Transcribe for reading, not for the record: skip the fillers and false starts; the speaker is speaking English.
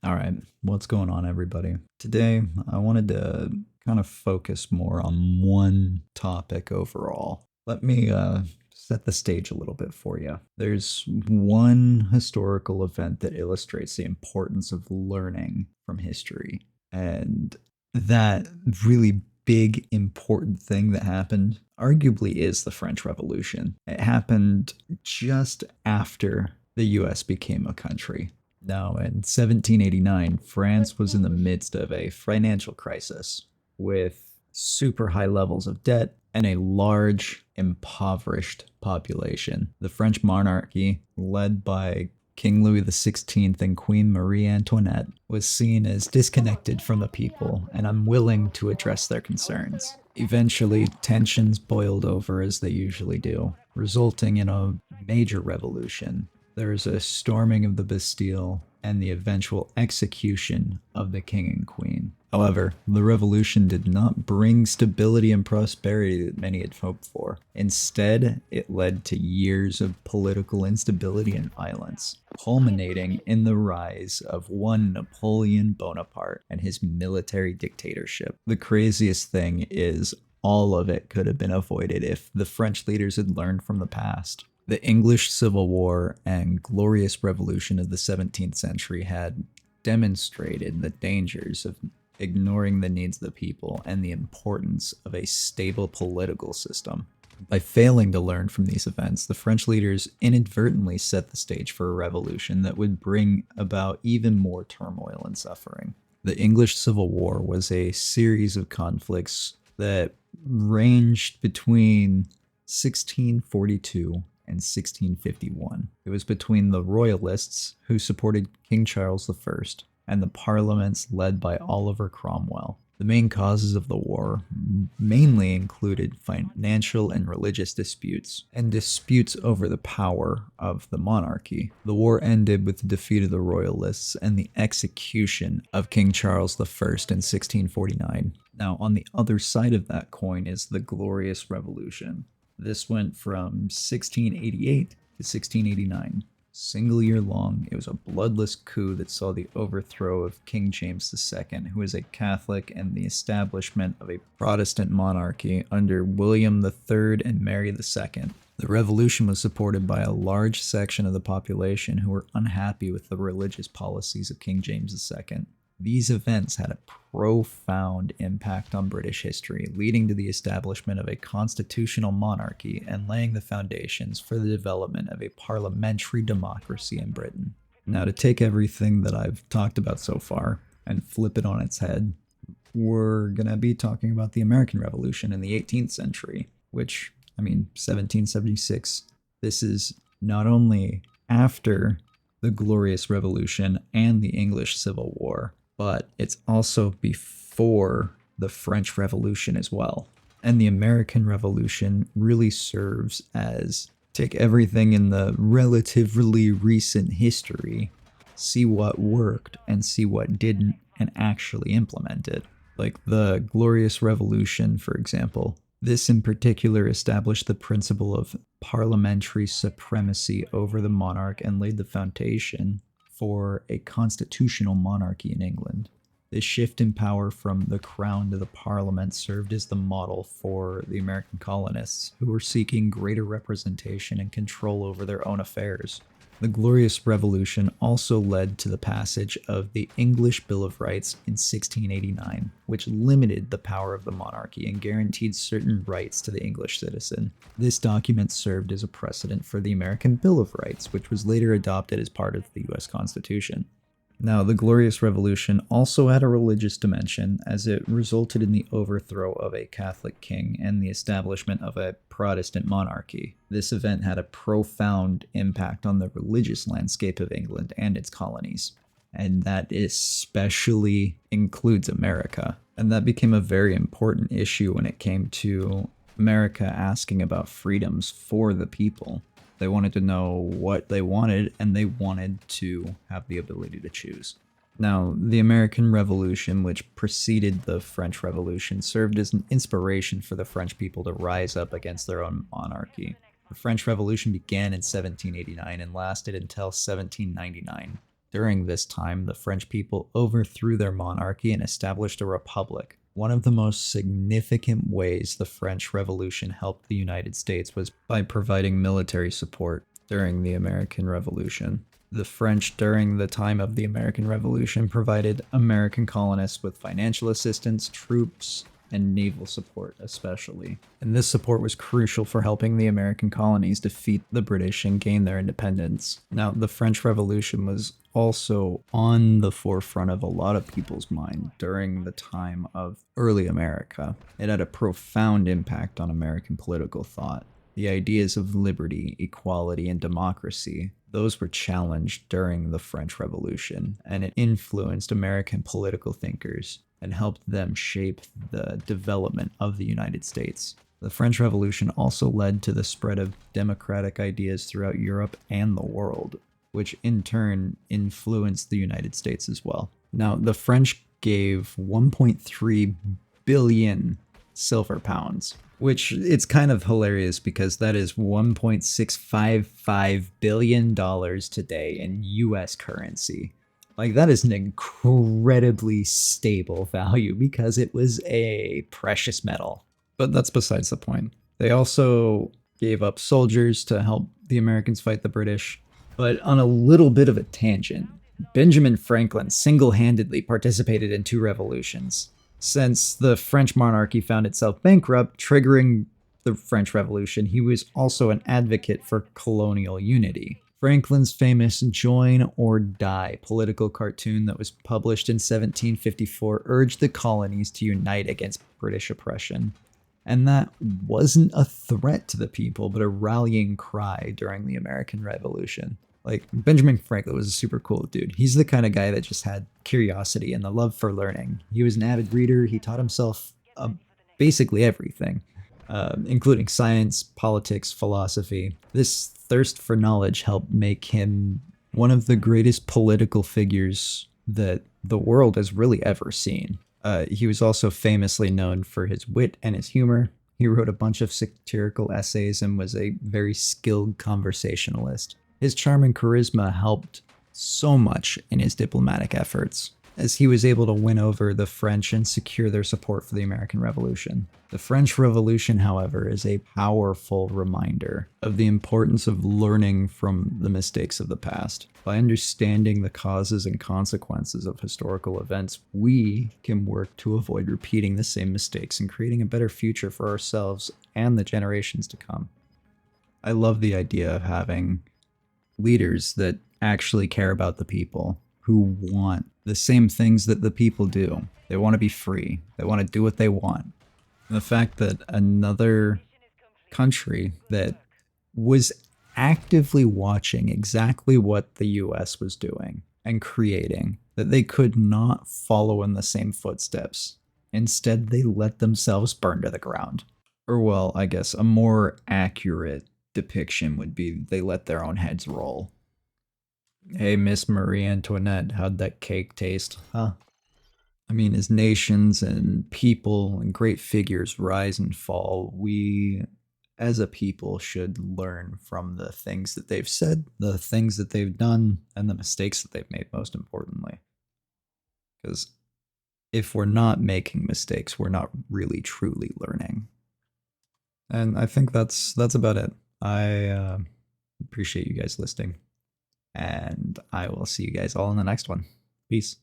All right, what's going on, everybody? Today, I wanted to kind of focus more on one topic overall. Let me set the stage a little bit for you. There's one historical event that illustrates the importance of learning from history. And that really big, important thing that happened arguably is the French Revolution. It happened just after the US became a country. Now, in 1789, France was in the midst of a financial crisis with super high levels of debt and a large, impoverished population. The French monarchy, led by King Louis XVI and Queen Marie Antoinette, was seen as disconnected from the people and unwilling to address their concerns. Eventually, tensions boiled over as they usually do, resulting in a major revolution. There is a storming of the Bastille and the eventual execution of the king and queen. However, the revolution did not bring stability and prosperity that many had hoped for. Instead, it led to years of political instability and violence, culminating in the rise of one Napoleon Bonaparte and his military dictatorship. The craziest thing is all of it could have been avoided if the French leaders had learned from the past. The English Civil War and Glorious Revolution of the 17th century had demonstrated the dangers of ignoring the needs of the people and the importance of a stable political system. By failing to learn from these events, the French leaders inadvertently set the stage for a revolution that would bring about even more turmoil and suffering. The English Civil War was a series of conflicts that ranged between 1642 and 1651. It was between the Royalists, who supported King Charles I, and the parliaments led by Oliver Cromwell. The main causes of the war mainly included financial and religious disputes, and disputes over the power of the monarchy. The war ended with the defeat of the Royalists and the execution of King Charles I in 1649. Now, on the other side of that coin is the Glorious Revolution. This went from 1688 to 1689. Single year long, it was a bloodless coup that saw the overthrow of King James II, who was a Catholic, and the establishment of a Protestant monarchy under William III and Mary II. The revolution was supported by a large section of the population who were unhappy with the religious policies of King James II. These events had a profound impact on British history, leading to the establishment of a constitutional monarchy and laying the foundations for the development of a parliamentary democracy in Britain. Now, to take everything that I've talked about so far and flip it on its head, we're going to be talking about the American Revolution in the 18th century, which, 1776. This is not only after the Glorious Revolution and the English Civil War, but it's also before the French Revolution as well. And the American Revolution really serves as take everything in the relatively recent history, see what worked and see what didn't, and actually implement it. Like the Glorious Revolution, for example. This in particular established the principle of parliamentary supremacy over the monarch and laid the foundation for a constitutional monarchy in England. This shift in power from the crown to the parliament served as the model for the American colonists, who were seeking greater representation and control over their own affairs. The Glorious Revolution also led to the passage of the English Bill of Rights in 1689, which limited the power of the monarchy and guaranteed certain rights to the English citizen. This document served as a precedent for the American Bill of Rights, which was later adopted as part of the US Constitution. Now, the Glorious Revolution also had a religious dimension, as it resulted in the overthrow of a Catholic king and the establishment of a Protestant monarchy. This event had a profound impact on the religious landscape of England and its colonies, and that especially includes America. And that became a very important issue when it came to America asking about freedoms for the people. They wanted to know what they wanted, and they wanted to have the ability to choose. Now, the American Revolution, which preceded the French Revolution, served as an inspiration for the French people to rise up against their own monarchy. The French Revolution began in 1789 and lasted until 1799. During this time, the French people overthrew their monarchy and established a republic. One of the most significant ways the French Revolution helped the United States was by providing military support during the American Revolution. The French, during the time of the American Revolution, provided American colonists with financial assistance, troops, and naval support especially. And this support was crucial for helping the American colonies defeat the British and gain their independence. Now, the French Revolution was also on the forefront of a lot of people's mind during the time of early America. It had a profound impact on American political thought. The ideas of liberty, equality, and democracy, those were challenged during the French Revolution, and it influenced American political thinkers and helped them shape the development of the United States. The French Revolution also led to the spread of democratic ideas throughout Europe and the world, which in turn influenced the United States as well. Now, the French gave 1.3 billion silver pounds, which it's kind of hilarious because that is $1.655 billion today in US currency. Like, that is an incredibly stable value because it was a precious metal. But that's besides the point. They also gave up soldiers to help the Americans fight the British. But on a little bit of a tangent, Benjamin Franklin single-handedly participated in 2 revolutions. Since the French monarchy found itself bankrupt, triggering the French Revolution, he was also an advocate for colonial unity. Franklin's famous Join or Die political cartoon that was published in 1754 urged the colonies to unite against British oppression. And that wasn't a threat to the people, but a rallying cry during the American Revolution. Like, Benjamin Franklin was a super cool dude. He's the kind of guy that just had curiosity and the love for learning. He was an avid reader. He taught himself basically everything, including science, politics, philosophy. This thirst for knowledge helped make him one of the greatest political figures that the world has really ever seen. He was also famously known for his wit and his humor. He wrote a bunch of satirical essays and was a very skilled conversationalist. His charm and charisma helped so much in his diplomatic efforts, as he was able to win over the French and secure their support for the American Revolution. The French Revolution, however, is a powerful reminder of the importance of learning from the mistakes of the past. By understanding the causes and consequences of historical events, we can work to avoid repeating the same mistakes and creating a better future for ourselves and the generations to come. I love the idea of having leaders that actually care about the people, who want the same things that the people do. They want to be free. They want to do what they want. And the fact that another country that was actively watching exactly what the US was doing and creating, that they could not follow in the same footsteps. Instead, they let themselves burn to the ground. Or, well, I guess a more accurate depiction would be they let their own heads roll. Hey, Miss Marie Antoinette, how'd that cake taste, huh? I mean, as nations and people and great figures rise and fall, we, as a people, should learn from the things that they've said, the things that they've done, and the mistakes that they've made, most importantly. Because if we're not making mistakes, we're not really truly learning. And I think that's about it. I appreciate you guys listening. And I will see you guys all in the next one. Peace.